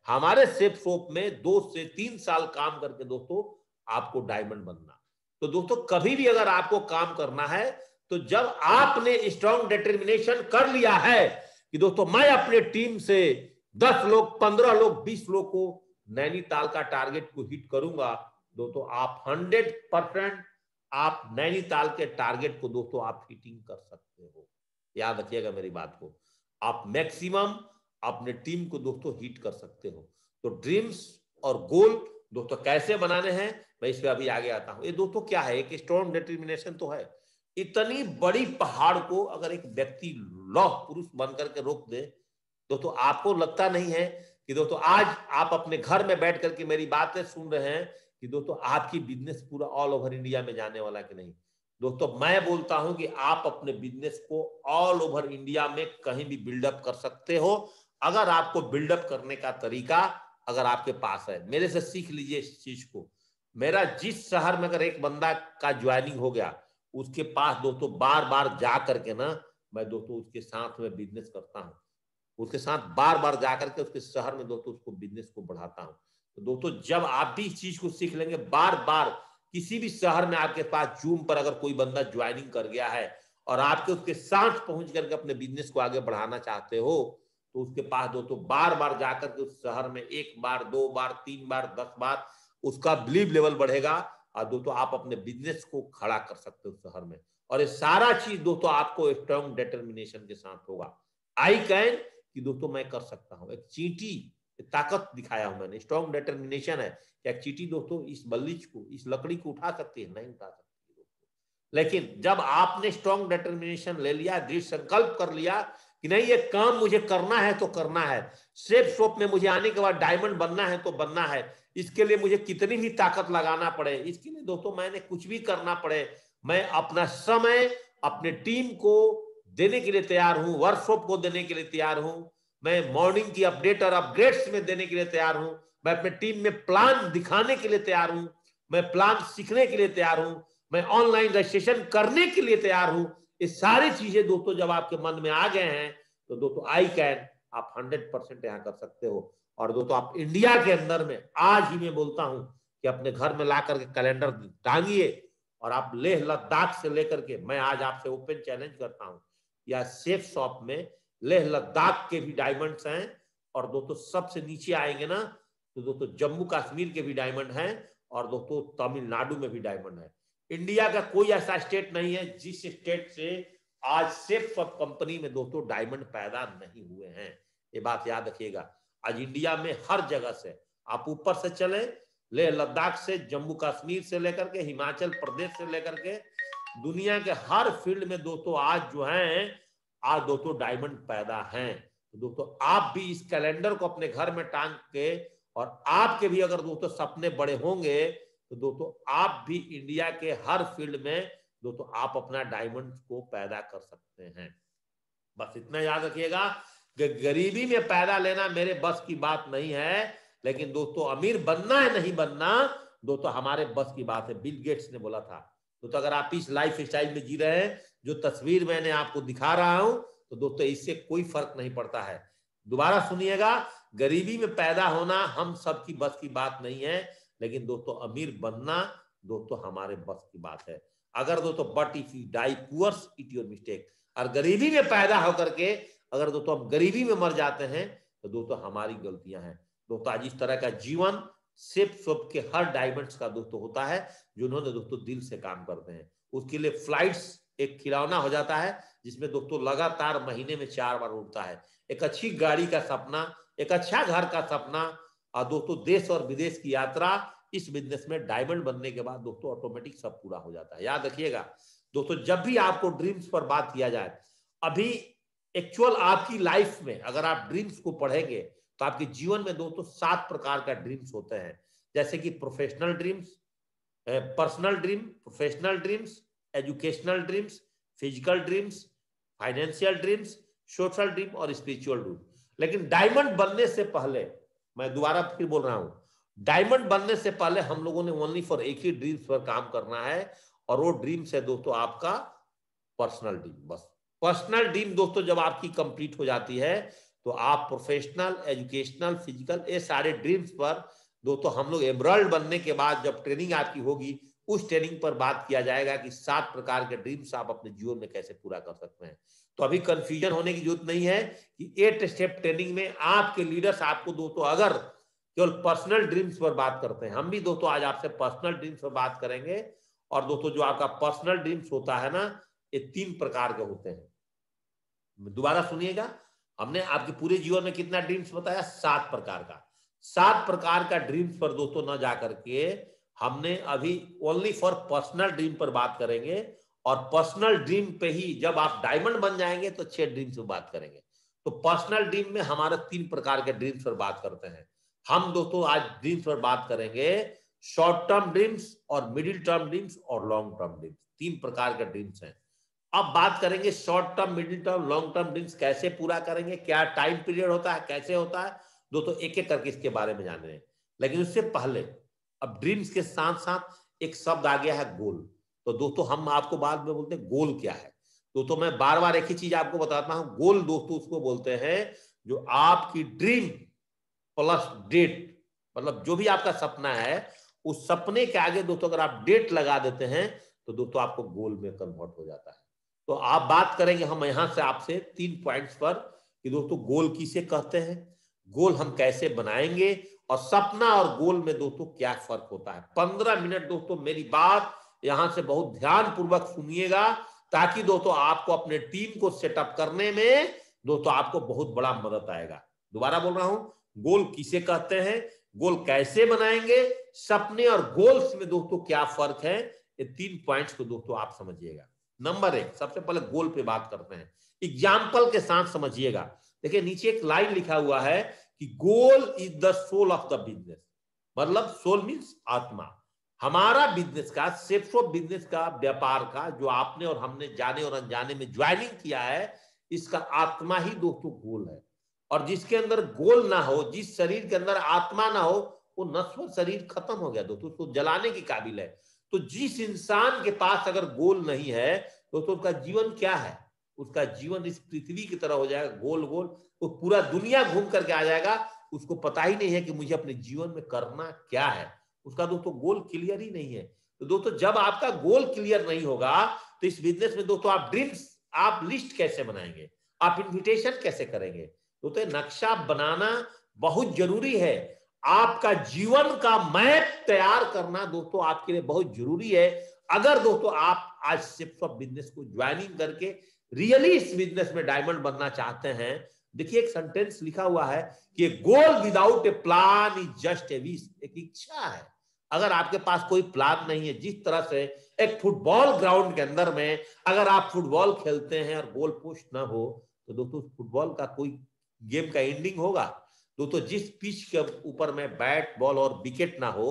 हमारे सेफ शॉप में 2 से 3 साल काम करके दोस्तों आपको डायमंड बनना। तो दोस्तों कभी भी अगर आपको काम करना है तो जब आपने स्ट्रॉन्ग डिटर्मिनेशन कर लिया है कि दोस्तों मैं अपने टीम से 10 लोग, 15 लोग, 20 लोग को नैनीताल का टारगेट को हिट करूंगा, दोस्तों आप 100% आप नैनीताल के टारगेट को दोस्तों आप हिटिंग कर सकते हो। याद रखिएगा मेरी बात को, आप मैक्सिमम अपने टीम को दोस्तों हिट कर सकते हो। तो ड्रीम्स और गोल दोस्तों कैसे बनाने हैं, मैं इस पे अभी आगे आता हूं। ये दोस्तों क्या है, एक स्ट्रॉन्ग डिटर्मिनेशन तो है। इतनी बड़ी पहाड़ को अगर एक व्यक्ति लौह पुरुष बनकर के रोक दे, दोस्तों आपको लगता नहीं है कि दोस्तों आज आप अपने घर में बैठ करके मेरी बातें सुन रहे हैं कि दोस्तों आपकी बिजनेस पूरा ऑल ओवर इंडिया में जाने वाला कि नहीं। दोस्तों मैं बोलता हूं कि आप अपने बिजनेस को ऑल ओवर इंडिया में कहीं भी बिल्डअप कर सकते हो, अगर आपको बिल्डअप करने का तरीका अगर आपके पास है। मेरे से सीख लीजिए इस चीज को। मेरा जिस शहर में अगर एक बंदा का ज्वाइनिंग हो गया, उसके पास दोस्तों बार बार जा करके ना मैं दोस्तों उसके साथ में बिजनेस करता हूँ, उसके साथ बार बार जाकर के उसके शहर में दोस्तों उसको बिजनेस को बढ़ाता हूँ। तो दोस्तों जब आप भी इस चीज को सीख लेंगे, बार बार किसी भी शहर में आपके पास जूम पर अगर कोई बंदा ज्वाइनिंग कर गया है और आपके उसके साथ पहुंच करके अपने बिजनेस को आगे बढ़ाना चाहते हो, तो उसके पास दोस्तों बार बार जाकर के उस शहर में 1 बार 2 बार 3 बार 10 बार उसका बिलीव लेवल बढ़ेगा और दोस्तों आप अपने बिजनेस को खड़ा कर सकते हो शहर में। और ये सारा चीज दोस्तों आपको स्ट्रॉन्ग डिटर्मिनेशन के साथ होगा। आई कैन कि दोस्तों मैं कर सकता हूं। एक चींटी ताकत दिखाया हूं मैंने, स्ट्रॉन्ग डिटर्मिनेशन है। क्या चींटी दोस्तों इस बल्लीच को, इस लकड़ी को उठा सकती है? नहीं उठा सकती दोस्तों। लेकिन जब आपने स्ट्रॉन्ग डिटर्मिनेशन ले लिया, दृढ़ संकल्प कर लिया कि नहीं ये काम मुझे करना है तो करना है, सेफ शॉप में मुझे आने के बाद डायमंड बनना है तो बनना है, इसके लिए मुझे कितनी भी ताकत लगाना पड़े, इसके लिए दोस्तों मैंने कुछ भी करना पड़े, मैं अपना समय अपने टीम को देने के लिए तैयार हूं, वर्कशॉप को देने के लिए तैयार हूं, मैं मॉर्निंग की अपडेट और अपग्रेड्स में देने के लिए तैयार हूं, मैं अपने टीम में प्लान दिखाने के लिए तैयार हूं, मैं प्लान सीखने के लिए तैयार हूं, मैं ऑनलाइन रजिस्ट्रेशन करने के लिए तैयार हूं। ये सारी चीजें दोस्तों जब आपके मन में आ गए हैं तो दोस्तों आई कैन आप 100% यहाँ कर सकते हो। और दोस्तों आप इंडिया के अंदर में आज ही मैं बोलता हूं कि अपने घर में ला करके कैलेंडर टांगिए और आप लेह लद्दाख से लेकर के, मैं आज आपसे ओपन चैलेंज करता हूं, या सेफ शॉप में लेह लद्दाख के भी डायमंड्स हैं, और दोस्तों सबसे नीचे आएंगे ना तो दोस्तों जम्मू कश्मीर के भी डायमंड हैं, और दोस्तों तमिलनाडु में भी डायमंड है। इंडिया का कोई ऐसा स्टेट नहीं है जिस स्टेट से आज सेफ शॉप कंपनी में दोस्तों डायमंड पैदा नहीं हुए हैं। ये बात याद रखिएगा। आज इंडिया में हर जगह से आप ऊपर से चले, लेह लद्दाख से, जम्मू कश्मीर से लेकर के, हिमाचल प्रदेश से लेकर के, दुनिया के हर फील्ड में दोस्तों आज जो है आज दोस्तों डायमंड पैदा हैं। तो दोस्तों आप भी इस कैलेंडर को अपने घर में टांग के, और आपके भी अगर दोस्तों सपने बड़े होंगे तो दोस्तों आप भी इंडिया के हर फील्ड में दोस्तों आप अपना डायमंड को पैदा कर सकते हैं। बस इतना याद रखिएगा कि गरीबी में पैदा लेना मेरे बस की बात नहीं है, लेकिन दोस्तों अमीर बनना है नहीं बनना दोस्तों हमारे बस की बात है। बिल गेट्स ने बोला था। तो अगर आप इस लाइफ स्टाइल में जी रहे हैं जो तस्वीर मैंने आपको दिखा रहा हूं, तो दोस्तों इससे कोई फर्क नहीं पड़ता है। दोबारा सुनिएगा, गरीबी में पैदा होना हम सबकी बस की बात नहीं है, लेकिन दोस्तों अमीर बनना दोस्तों हमारे बस की बात है। अगर दोस्तों but if you die poors it your mistake, और गरीबी में पैदा होकर के अगर दोस्तों हम गरीबी में मर जाते हैं तो दोस्तों हमारी गलतियां हैं। दोस्तों आज इस तरह का जीवन सेफ शॉप के हर डायमंड्स का दोस्तों होता है, जिन्होंने दोस्तों दिल से काम करते हैं। उसके लिए फ्लाइट्स एक खिलौना हो जाता है जिसमें दोस्तों लगातार महीने में 4 बार उड़ता है। एक अच्छी गाड़ी का सपना, एक अच्छा घर का सपना, और दोस्तों देश और विदेश की यात्रा, इस बिजनेस में डायमंड बनने के बाद दोस्तों ऑटोमेटिक सब पूरा हो जाता है। याद रखिएगा दोस्तों, जब भी आपको ड्रीम्स पर बात किया जाए, अभी एक्चुअल आपकी लाइफ में अगर आप ड्रीम्स को पढ़ेंगे तो आपके जीवन में दोस्तों 7 प्रकार का ड्रीम्स होते हैं। जैसे कि professional dreams, personal dream, professional dreams, educational dreams, physical dreams, financial dreams, social dream और स्पिरिचुअल ड्रीम। लेकिन डायमंड बनने से पहले, मैं दोबारा फिर बोल रहा हूं, डायमंड बनने से पहले हम लोगों ने ओनली फॉर एक ही ड्रीम्स पर काम करना है, और वो ड्रीम्स है दोस्तों आपका पर्सनल ड्रीम। बस पर्सनल ड्रीम दोस्तों जब आपकी कंप्लीट हो जाती है तो आप प्रोफेशनल, एजुकेशनल, फिजिकल, ये सारे ड्रीम्स पर दोस्तों हम लोग एमरल्ड बनने के बाद जब ट्रेनिंग आपकी होगी, उस ट्रेनिंग पर बात किया जाएगा कि 7 प्रकार के ड्रीम्स आप अपने जीवन में कैसे पूरा कर सकते हैं। तो अभी कंफ्यूजन होने की जरूरत नहीं है कि 8 स्टेप ट्रेनिंग में आपके लीडर्स आपको दोस्तों अगर केवल पर्सनल ड्रीम्स पर बात करते हैं, हम भी दोस्तों आज आपसे पर्सनल ड्रीम्स पर बात करेंगे। और दोस्तों जो आपका पर्सनल ड्रीम्स होता है ना, ये 3 प्रकार के होते हैं। दोबारा सुनिएगा, हमने आपके पूरे जीवन में कितना ड्रीम्स बताया? 7 प्रकार का। 7 प्रकार का ड्रीम्स पर दोस्तों न जाकर के हमने अभी ओनली फॉर पर्सनल ड्रीम पर बात करेंगे, और पर्सनल ड्रीम पे ही जब आप डायमंड बन जाएंगे तो 6 ड्रीम्स पर बात करेंगे। तो पर्सनल ड्रीम में हमारे 3 प्रकार के ड्रीम्स पर बात करते हैं हम दोस्तों। आज ड्रीम्स पर बात करेंगे शॉर्ट टर्म ड्रीम्स और मिडिल टर्म ड्रीम्स और लॉन्ग टर्म ड्रीम्स। 3 प्रकार के ड्रीम्स हैं। अब बात करेंगे short term, middle term, long term dreams कैसे पूरा करेंगे, क्या टाइम पीरियड होता है, कैसे होता है दोस्तों, एक एक करके इसके बारे में जान रहे हैं। लेकिन उससे पहले अब ड्रीम्स के साथ साथ एक शब्द आ गया है गोल। तो दोस्तों हम आपको बाद में बोलते हैं गोल क्या है। दोस्तों मैं बार बार एक ही चीज आपको बताता हूं, गोल दोस्तों उसको बोलते हैं जो आपकी ड्रीम प्लस डेट, मतलब जो भी आपका सपना है उस सपने के आगे दोस्तों अगर आप डेट लगा देते हैं तो दोस्तों आपको गोल में कन्वर्ट हो जाता है। तो आप बात करेंगे हम यहां से आपसे 3 पॉइंट्स पर कि दोस्तों गोल किसे कहते हैं, गोल हम कैसे बनाएंगे, और सपना और गोल में दोस्तों क्या फर्क होता है। 15 मिनट दोस्तों मेरी बात यहां से बहुत ध्यान पूर्वक सुनिएगा, ताकि दोस्तों आपको अपने टीम को सेटअप करने में दोस्तों आपको बहुत बड़ा मदद आएगा। दोबारा बोल रहा हूं, गोल किसे कहते हैं, गोल कैसे बनाएंगे, सपने और गोल्स में दोस्तों क्या फर्क है, ये 3 पॉइंट्स को दोस्तों आप समझिएगा। नंबर 1, सबसे पहले गोल पे बात करते हैं, एग्जाम्पल के साथ समझिएगा। देखिए नीचे एक लाइन लिखा हुआ है कि goal is the soul of the business, मतलब सोल मीन्स आत्मा। हमारा बिजनेस का, सेफ शॉप बिजनेस का, व्यापार का, जो आपने और हमने जाने और अनजाने में ज्वाइनिंग किया है, इसका आत्मा ही दोस्तों गोल है। और जिसके अंदर गोल ना हो, जिस शरीर के अंदर आत्मा ना हो, वो नश्वर शरीर खत्म हो गया दोस्तों, उसको जलाने की काबिल है। तो जिस इंसान के पास अगर गोल नहीं है दोस्तों, उसका जीवन क्या है? उसका जीवन इस पृथ्वी की तरह हो जाएगा, गोल गोल, वो पूरा दुनिया घूम करके आ जाएगा, उसको पता ही नहीं है कि मुझे अपने जीवन में करना क्या है। उसका दोस्तों गोल क्लियर ही नहीं है। तो दोस्तों जब आपका गोल क्लियर नहीं होगा तो इस बिजनेस में दोस्तों आप ड्रीम्स, आप लिस्ट कैसे बनाएंगे, आप इन्विटेशन कैसे करेंगे? दोस्तों नक्शा बनाना बहुत जरूरी है। आपका जीवन का मैप तैयार करना दोस्तों आपके लिए बहुत जरूरी है। अगर दोस्तों आप आज शिफ्ट ऑफ बिजनेस को ज्वाइनिंग करके रियली इस बिजनेस में डायमंड बनना चाहते हैं, देखिए एक सेंटेंस लिखा हुआ है कि goal without a plan is just a wish, एक इच्छा है। अगर आपके पास कोई प्लान नहीं है, जिस तरह से एक फुटबॉल ग्राउंड के अंदर में अगर आप फुटबॉल खेलते हैं और गोल पोस्ट ना हो तो दोस्तों फुटबॉल का कोई गेम का एंडिंग होगा? दोस्तों जिस पिच के ऊपर में बैट बॉल और विकेट ना हो,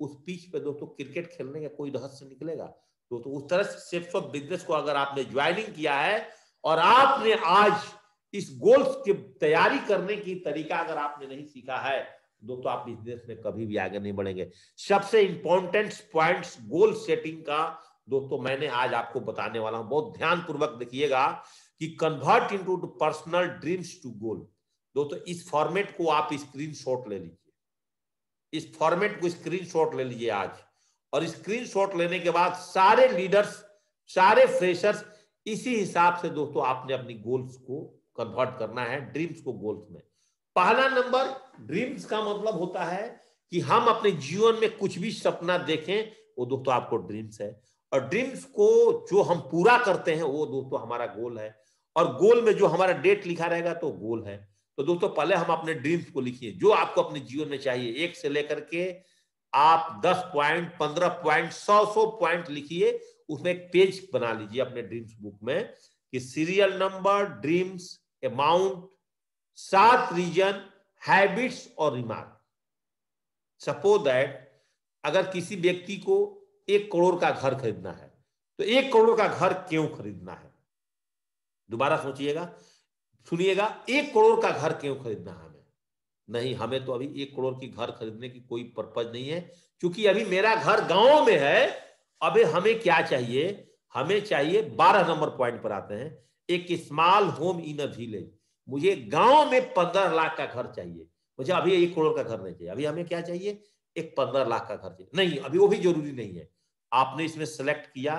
उस पिच पे दोस्तों क्रिकेट खेलने का कोई रहस्य निकलेगा? दोस्तों उस तरह से शिफ्ट ऑफ बिजनेस को अगर आपने ज्वाइनिंग किया है और आपने आज इस गोल्स की तैयारी करने की तरीका अगर आपने नहीं सीखा है, दोस्तों आप बिजनेस में कभी भी आगे नहीं बढ़ेंगे। सबसे इंपॉर्टेंट पॉइंट्स गोल सेटिंग का दोस्तों मैंने आज आपको बताने वाला हूं, बहुत ध्यान पूर्वक देखिएगा कि convert into personal dreams to goal. दोस्तों इस फॉर्मेट को आप स्क्रीनशॉट ले लीजिए, इस फॉर्मेट को स्क्रीनशॉट ले लीजिए आज, और स्क्रीनशॉट लेने के बाद सारे लीडर्स, सारे फ्रेशर्स इसी हिसाब से दोस्तों आपने अपनी गोल्स को कन्वर्ट करना है ड्रीम्स को गोल्स में। पहला नंबर, ड्रीम्स का मतलब होता है कि हम अपने जीवन में कुछ भी सपना देखें, वो दोस्तों आपको ड्रीम्स है, और ड्रीम्स को जो हम पूरा करते हैं वो दोस्तों हमारा गोल है, और गोल में जो हमारा डेट लिखा रहेगा तो गोल है। तो दोस्तों पहले हम अपने ड्रीम्स को लिखिए, जो आपको अपने जीवन में चाहिए, एक से लेकर के आप 10 पॉइंट, 15 पॉइंट, 100 पॉइंट लिखिए, उसमें एक पेज बना लीजिए अपने ड्रीम्स बुक में कि serial number, dreams, amount, 7 reason, habits और रिमार्क। सपोज दैट अगर किसी व्यक्ति को 1 करोड़ का घर खरीदना है, तो 1 करोड़ का घर क्यों खरीदना है? दोबारा सोचिएगा, सुनिएगा, 1 करोड़ का घर क्यों खरीदना है हमें? नहीं, हमें तो अभी 1 करोड़ की घर खरीदने की कोई पर्पज नहीं है, क्योंकि अभी मेरा घर गांव में है। अबे हमें क्या चाहिए? हमें चाहिए, 12 नंबर पॉइंट पर आते हैं, एक small home in a village. मुझे गांव में 15 लाख का घर चाहिए, मुझे अभी 1 करोड़ का घर नहीं चाहिए। अभी हमें क्या चाहिए? एक 15 लाख का घर चाहिए। नहीं, अभी वो भी जरूरी नहीं है। आपने इसमें सेलेक्ट किया,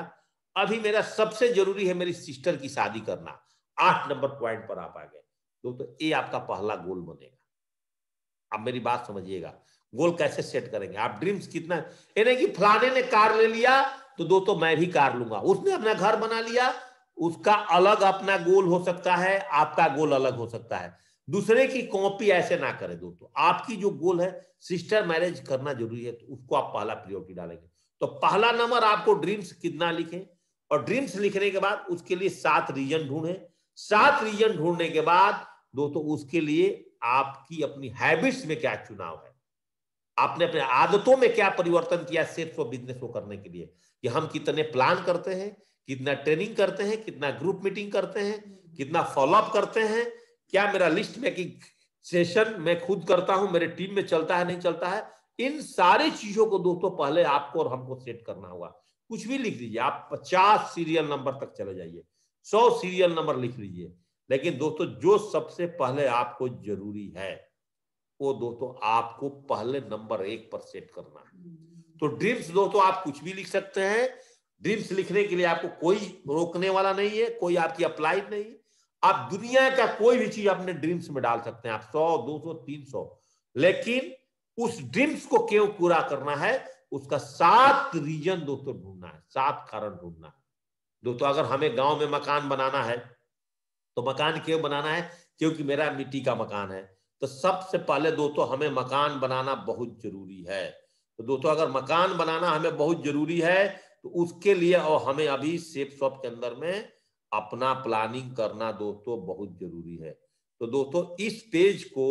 अभी मेरा सबसे जरूरी है मेरी सिस्टर की शादी करना, 8 नंबर पॉइंट पर आप आ गए। तो ये आपका पहला गोल बनेगा। आप मेरी बात समझिएगा, गोल कैसे सेट करेंगे आप? ड्रीम्स कितना, ये नहीं कि फलाने ने कार ले लिया तो दोस्तों मैं भी कार लूंगा, उसने अपना घर बना लिया, उसका अलग अपना गोल हो सकता है, आपका गोल अलग हो सकता है। दूसरे की कॉपी ऐसे ना करें दोस्तों। आपकी जो गोल है, सिस्टर मैरिज करना जरूरी है, तो उसको आप पहला प्रायोरिटी डालेंगे। तो पहला नंबर आपको ड्रीम्स कितना लिखें, और ड्रीम्स लिखने के बाद उसके लिए 7 रीजन ढूंढे। 7 रीजन ढूंढने के बाद दोस्तों उसके लिए आपकी अपनी हैबिट्स में क्या चुनाव है, आपने अपने आदतों में क्या परिवर्तन किया सेल्फ बिजनेस को करने के लिए, कि हम कितने प्लान करते हैं, कितना ट्रेनिंग करते हैं, कितना ग्रुप मीटिंग करते हैं, कितना फॉलोअप करते हैं, क्या मेरा लिस्ट मेकिंग सेशन मैं खुद करता हूं, मेरे टीम में चलता है नहीं चलता है। इन सारी चीजों को दोस्तों पहले आपको और हमको सेट करना होगा। कुछ भी लिख लीजिए, आप 50 सीरियल नंबर तक चले जाइए, 100 सीरियल नंबर लिख लीजिए, लेकिन दोस्तों जो सबसे पहले आपको जरूरी है वो दोस्तों आपको पहले नंबर 1 पर सेट करना है। तो ड्रीम्स दोस्तों आप कुछ भी लिख सकते हैं, ड्रीम्स लिखने के लिए आपको कोई रोकने वाला नहीं है, कोई आपकी अप्लाइड नहीं। आप दुनिया का कोई भी चीज अपने ड्रीम्स में डाल सकते हैं, आप 100, 200, 300, लेकिन उस ड्रीम्स को क्यों पूरा करना है, उसका 7 रीजन दोस्तों ढूंढना है, 7 कारण ढूंढना है। दोस्तों अगर हमें गांव में मकान बनाना है, तो मकान क्यों बनाना है? क्योंकि मेरा मिट्टी का मकान है। तो सबसे पहले दोस्तों हमें मकान बनाना बहुत जरूरी है। तो दोस्तों अगर मकान बनाना हमें बहुत जरूरी है, तो उसके लिए और हमें अभी सेफ शॉप के अंदर में अपना प्लानिंग करना दोस्तों बहुत जरूरी है। तो दोस्तों इस पेज को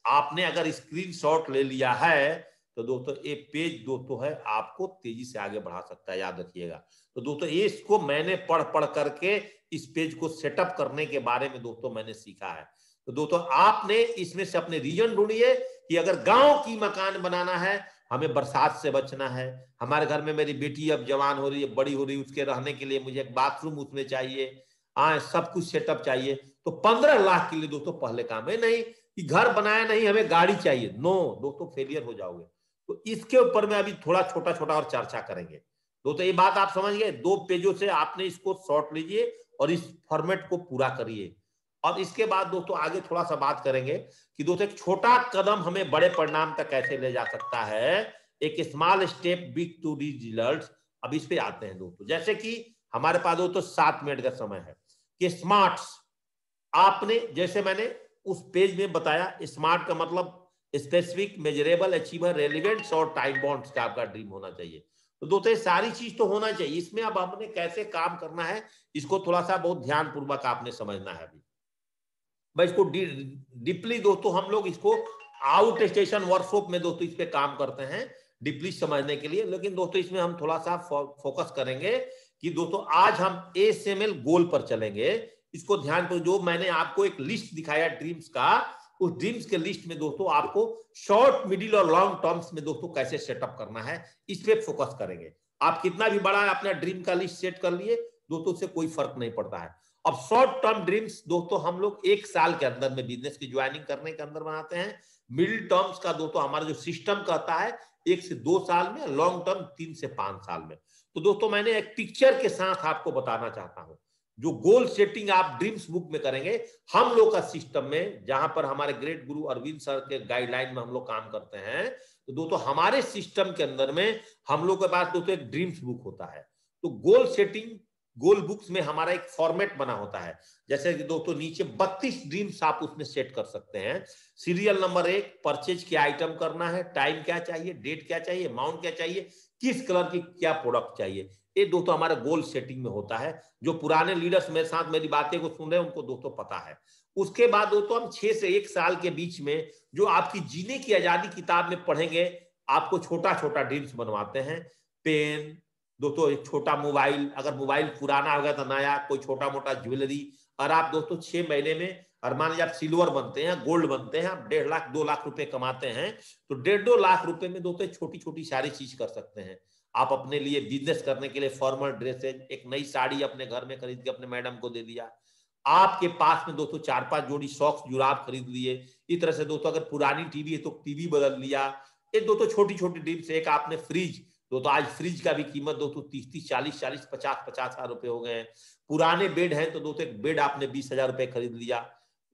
आपने अगर स्क्रीनशॉट ले लिया है, तो दोस्तों ये पेज दोस्तों है आपको तेजी से आगे बढ़ा सकता है, याद रखिएगा। तो दोस्तों इसको मैंने पढ़ पढ़ करके इस पेज को सेटअप करने के बारे में दोस्तों मैंने सीखा है। तो दोस्तों आपने इसमें से अपने रीजन ढूंढिए कि अगर गांव की मकान बनाना है, हमें बरसात से बचना है, हमारे घर में मेरी बेटी अब जवान हो रही है, बड़ी हो रही है, उसके रहने के लिए मुझे एक बाथरूम उसमें चाहिए, सब कुछ सेटअप चाहिए, तो 15 लाख के लिए दोस्तों पहले काम है। नहीं कि घर बनाया नहीं हमें गाड़ी चाहिए, नो दोस्तों, फेलियर हो जाओगे। तो इसके ऊपर में अभी थोड़ा छोटा छोटा और चर्चा करेंगे दोस्तों। ये बात आप समझ गए, 2 पेजों से आपने इसको शॉर्ट लीजिए और इस फॉर्मेट को पूरा करिए। और इसके बाद दोस्तों आगे थोड़ा सा बात करेंगे कि दोस्तों एक छोटा कदम हमें बड़े परिणाम तक कैसे ले जा सकता है, एक small step big to results. अब इस पे आते हैं दोस्तों, जैसे कि हमारे पास दोस्तों 7 मिनट का समय है कि स्मार्ट्स, आपने जैसे मैंने उस पेज में बताया, स्मार्ट का मतलब स्पेसिफिक, मेजरेबल, अचीवर, रेलिवेंट और टाइम बॉन्ड्स का आपका ड्रीम होना चाहिए। तो दोस्तों ये सारी चीज तो होना चाहिए, इसमें अब हमने कैसे काम करना है इसको थोड़ा सा बहुत ध्यान पूर्वक आपने समझना है। अभी भाई इसको डीपली दोस्तों हम लोग इसको आउट स्टेशन वर्कशॉप में दोस्तों इस पे काम करते हैं डीपली समझने के लिए। लेकिन दोस्तों इसमें हम थोड़ा सा फोकस करेंगे कि दोस्तों आज हम एएसएमएल गोल पर चलेंगे। इसको ध्यान पर, जो मैंने आपको एक लिस्ट दिखाया ड्रीम्स का, उस ड्रीम्स के लिस्ट में दोस्तों आपको शॉर्ट, मिडिल और लॉन्ग टर्म्स में दोस्तों कैसे सेटअप करना है इस पे फोकस करेंगे। आप कितना भी बड़ा अपना ड्रीम का लिस्ट सेट कर लिए दोस्तों, उससे कोई फर्क नहीं पड़ता है। अब शॉर्ट टर्म ड्रीम्स दोस्तों हम लोग 1 साल के अंदर में बिजनेस की ज्वाइनिंग करने के अंदर बनाते हैं। मिडिल टर्म्स का दोस्तों हमारा जो सिस्टम कहता है 1 से 2 साल में, लॉन्ग टर्म 3 से 5 साल में। तो दोस्तों मैंने एक पिक्चर के साथ आपको बताना चाहता हूं, जो गोल सेटिंग आप ड्रीम्स बुक में करेंगे, हम लोग का सिस्टम में, जहां पर हमारे ग्रेट गुरु अरविंद सर के गाइडलाइन में हम लोग काम करते हैं, तो दोस्तों हमारे सिस्टम के अंदर में हम लोग के पास दोस्तों एक ड्रीम्स बुक होता है। तो गोल सेटिंग, गोल बुक्स में हमारा एक फॉर्मेट बना होता है, जैसे कि दोस्तों नीचे 32 ड्रीम्स आप उसमें सेट कर सकते हैं। सीरियल नंबर 1, परचेज क्या आइटम करना है, टाइम क्या चाहिए, डेट क्या चाहिए, अमाउंट क्या चाहिए, किस कलर की क्या प्रोडक्ट चाहिए, ये दोस्तों हमारे गोल सेटिंग में होता है। जो पुराने लीडर्स मेरे साथ मेरी बातें को सुन रहे हैं उनको दोस्तों पता है। उसके बाद दोस्तों हम 6 से 1 साल के बीच में जो आपकी जीने की आजादी किताब में पढ़ेंगे, आपको छोटा छोटा ड्रीम्स बनवाते हैं। पेन दोस्तों, एक छोटा मोबाइल, अगर मोबाइल पुराना होगा तो नया, कोई छोटा मोटा ज्वेलरी। और आप दोस्तों 6 महीने में, और मान लीजिए आप सिल्वर बनते हैं, गोल्ड बनते हैं, आप 1.5 लाख 2 लाख रुपए कमाते हैं, तो 1.5-2 लाख रुपए में दोस्तों छोटी छोटी सारी चीज कर सकते हैं। आप अपने लिए बिजनेस करने के लिए फॉर्मल ड्रेसेज, एक नई साड़ी अपने घर में खरीद के अपने मैडम को दे दिया। आपके पास में दोस्तों 4-5 जोड़ी सॉक्स जुराब खरीद लिए। इस तरह से दोस्तों अगर पुरानी टीवी है तो टीवी बदल लिया। ये दोस्तों छोटी छोटी ड्रीम से, एक आपने फ्रिज, दोस्तों आज फ्रिज का भी कीमत दोस्तों 30-30, 40-40, 50-50 हजार रुपए हो गए हैं। पुराने बेड हैं तो दोस्तों एक बेड आपने 20,000 रुपए खरीद लिया।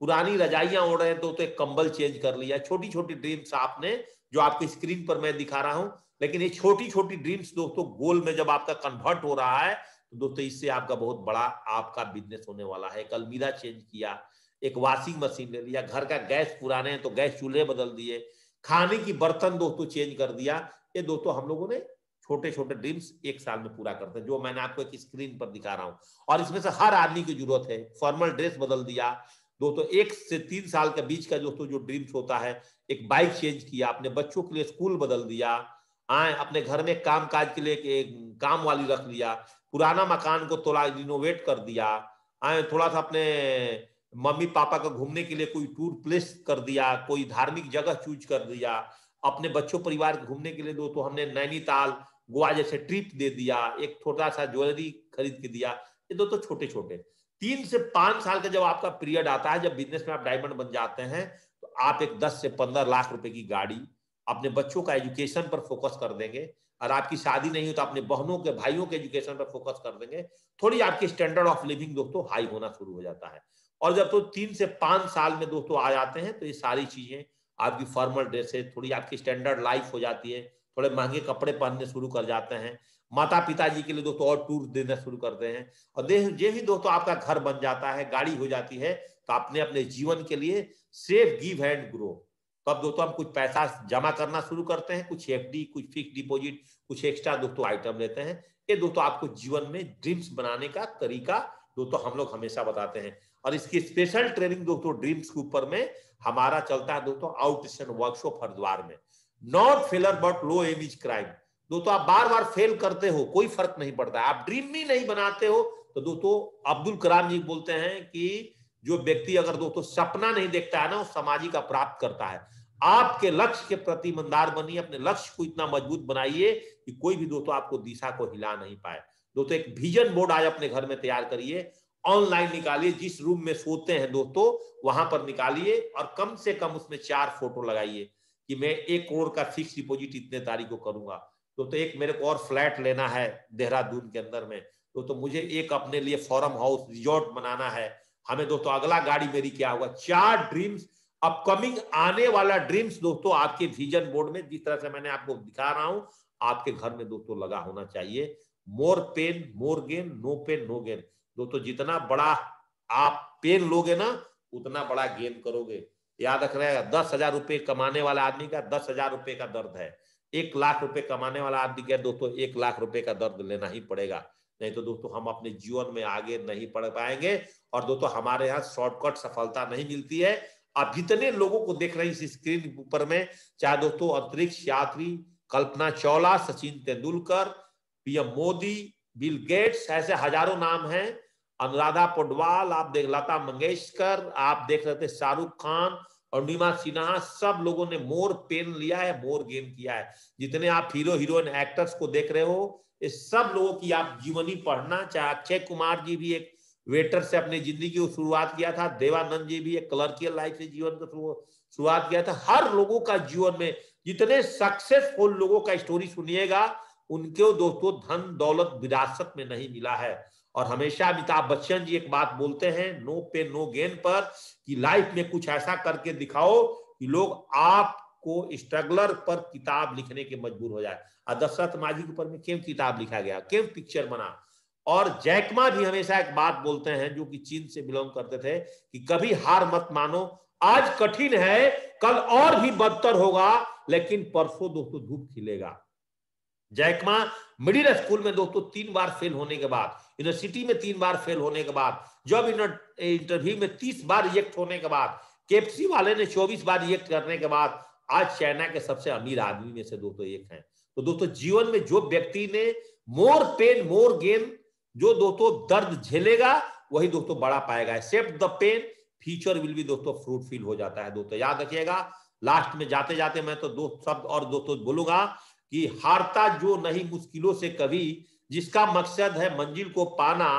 पुरानी रजाइयां ओढ़ रहे हैं तो एक कंबल चेंज कर लिया। छोटी छोटी ड्रीम्स आपने, जो आपकी स्क्रीन पर मैं दिखा रहा हूं, लेकिन ये छोटी छोटी ड्रीम्स दोस्तों गोल में जब आपका कन्वर्ट हो रहा है तो दोस्तों इससे आपका बहुत बड़ा आपका बिजनेस होने वाला है। एक अलमीरा चेंज किया, एक वॉशिंग मशीन ले लिया, घर का गैस पुराने हैं तो गैस चूल्हे बदल दिए, खाने की बर्तन दोस्तों चेंज कर दिया। ये दोस्तों हम लोगों ने छोटे छोटे ड्रीम्स 1 साल में पूरा करते हैं, जो मैंने आपको एक स्क्रीन पर दिखा रहा हूं। और इसमें से हर आदमी की जरूरत है। फॉर्मल ड्रेस बदल दिया दोस्तों, 1 से 3 साल के बीच का दोस्तों जो ड्रीम्स होता है, एक बाइक चेंज किया, अपने बच्चों के लिए स्कूल बदल दिया, अपने घर में काम काज के लिए एक काम वाली रख लिया, पुराना मकान को थोड़ा रिनोवेट कर दिया, थोड़ा सा अपने मम्मी पापा का घूमने के लिए कोई टूर प्लेस कर दिया, कोई धार्मिक जगह चूज कर दिया, अपने बच्चों परिवार घूमने के लिए दोस्तों हमने नैनीताल, गोवा जैसे ट्रिप दे दिया, एक छोटा सा ज्वेलरी खरीद के दिया। ये दोस्तों छोटे छोटे 3 से 5 साल का जब आपका पीरियड आता है, जब बिजनेस में आप डायमंड बन जाते हैं, तो आप एक 10 से 15 लाख रुपए की गाड़ी, अपने बच्चों का एजुकेशन पर फोकस कर देंगे। और आपकी शादी नहीं हो तो अपने बहनों के भाइयों के एजुकेशन पर फोकस कर देंगे। थोड़ी आपकी स्टैंडर्ड ऑफ लिविंग दोस्तों हाई होना शुरू हो जाता है। और जब तो 3 से 5 साल में दोस्तों आ जाते हैं तो ये सारी चीजें, आपकी फॉर्मल ड्रेसेस, थोड़ी आपकी स्टैंडर्ड लाइफ हो जाती है, थोड़े महंगे कपड़े पहनने शुरू कर जाते हैं, माता पिताजी के लिए दोस्तों और टूर देना शुरू करते हैं। और ये ही दोस्तों आपका घर बन जाता है, गाड़ी हो जाती है, तो आपने अपने जीवन के लिए सेव, गिव एंड ग्रो। तो अब दोस्तों हम कुछ पैसा जमा करना शुरू करते हैं, कुछ एफडी, कुछ फिक्स डिपॉजिट, कुछ एक्स्ट्रा दोस्तों आइटम लेते हैं। ये दोस्तों आपको जीवन में ड्रीम्स बनाने का तरीका दोस्तों हम लोग हमेशा बताते हैं। और इसकी स्पेशल ट्रेनिंग दोस्तों ड्रीम्स के ऊपर में हमारा चलता है दोस्तों आउट स्टेशन वर्कशॉप हरिद्वार में। Not failure but low aim is crime. दोस्तों आप बार बार फेल करते हो, कोई फर्क नहीं पड़ता है, आप ड्रीम ही नहीं बनाते हो। तो दोस्तों अब्दुल कलाम जी बोलते हैं कि जो व्यक्ति अगर दोस्तों सपना नहीं देखता है ना, वो सामाजिक अपराध करता है। आपके लक्ष्य के प्रति ईमानदार बनिए, अपने लक्ष्य को इतना मजबूत बनाइए कि कोई भी दोस्तों आपको दिशा को हिला नहीं पाए। दोस्तों एक विजन बोर्ड आज अपने घर में तैयार करिए, ऑनलाइन निकालिए, जिस रूम में सोते हैं दोस्तों वहां पर निकालिए और कम से कम उसमें 4 फोटो लगाइए कि मैं 1 करोड़ का फिक्स डिपॉजिट इतने तारीख को करूंगा। तो एक मेरे को और फ्लैट लेना है देहरादून के अंदर में, तो मुझे एक अपने लिए फॉर्म हाउस रिजॉर्ट बनाना है, हमें दोस्तों अगला गाड़ी मेरी क्या होगा। 4 ड्रीम्स, अपकमिंग आने वाला ड्रीम्स दोस्तों आपके विजन बोर्ड में, जिस तरह से मैंने आपको दिखा रहा हूं, आपके घर में दोस्तों लगा होना चाहिए। More pain more gain, no pain no gain. दोस्तों जितना बड़ा आप पेन लोगे ना, उतना बड़ा गेन करोगे। याद रखना, 10,000 रुपए कमाने वाला आदमी का 10,000 रुपए का दर्द है, 1 लाख रुपए कमाने वाला आदमी का दोस्तों 1 लाख रुपए का दर्द लेना ही पड़ेगा, नहीं तो दोस्तों हम अपने जीवन में आगे नहीं बढ़ पाएंगे। और दोस्तों हमारे यहाँ शॉर्टकट सफलता नहीं मिलती है। आप जितने लोगों को देख रहे हैं इस स्क्रीन ऊपर में, चाहे दोस्तों अंतरिक्ष यात्री Kalpana Chawla, Sachin Tendulkar, PM Modi, Bill Gates, ऐसे हजारों नाम हैं, अनुराधा पौडवाल, आप देख लता मंगेशकर, आप देख रहे थे शाहरुख खान, अरुणिमा सिन्हा, सब लोगों ने मोर पेन लिया है, मोर गेन किया है। जितने आप हीरो हीरोइन एक्टर्स को देख रहे हो, इस सब लोगों की आप जीवनी पढ़ना। चाहे अक्षय कुमार जी भी एक वेटर से अपनी जिंदगी की शुरुआत किया था, देवानंद जी भी एक क्लर्कियल लाइफ से जीवन का शुरुआत किया था। हर लोगों का जीवन में जितने सक्सेसफुल लोगों का स्टोरी सुनिएगा, उनके दोस्तों धन दौलत विरासत में नहीं मिला है। और हमेशा अमिताभ बच्चन जी एक बात बोलते हैं नो पेन नो गेन पर, कि लाइफ में कुछ ऐसा करके दिखाओ कि लोग आपको स्ट्रगलर पर किताब लिखने के मजबूर हो जाए। दशरथ माझी के ऊपर में क्यों किताब लिखा गया, क्यों पिक्चर बना। और जैकमा भी हमेशा एक बात बोलते हैं, जो कि चीन से बिलोंग करते थे, कि कभी हार मत मानो, आज कठिन है, कल और भी बदतर होगा, लेकिन परसों दोस्तों धूप खिलेगा। जैकमा मिडिल स्कूल में दोस्तों 3 बार फेल होने के बाद, यूनिवर्सिटी में 3 बार फेल होने के बाद, जॉब इंटरव्यू में 30 बार रिजेक्ट होने के बाद, केएफसी वाले ने 24 बार रिजेक्ट करने के बाद, आज चाइना के सबसे अमीर आदमी में से दोस्तों एक हैं। तो दोस्तों जीवन में जो व्यक्ति ने मोर पेन मोर गेन, जो दोस्तों दर्द झेलेगा वही दोस्तों बड़ा पाएगा। Accept the pain, future will be दोस्तों फ्रूटफुल हो जाता है। दोस्तों याद रखिएगा, लास्ट में जाते जाते मैं तो 2 शब्द और दोस्तों बोलूंगा कि हारता जो नहीं मुश्किलों से कभी, जिसका मकसद है मंजिल को पाना,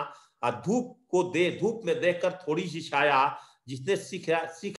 धूप में देखकर थोड़ी सी छाया, जिसने सीख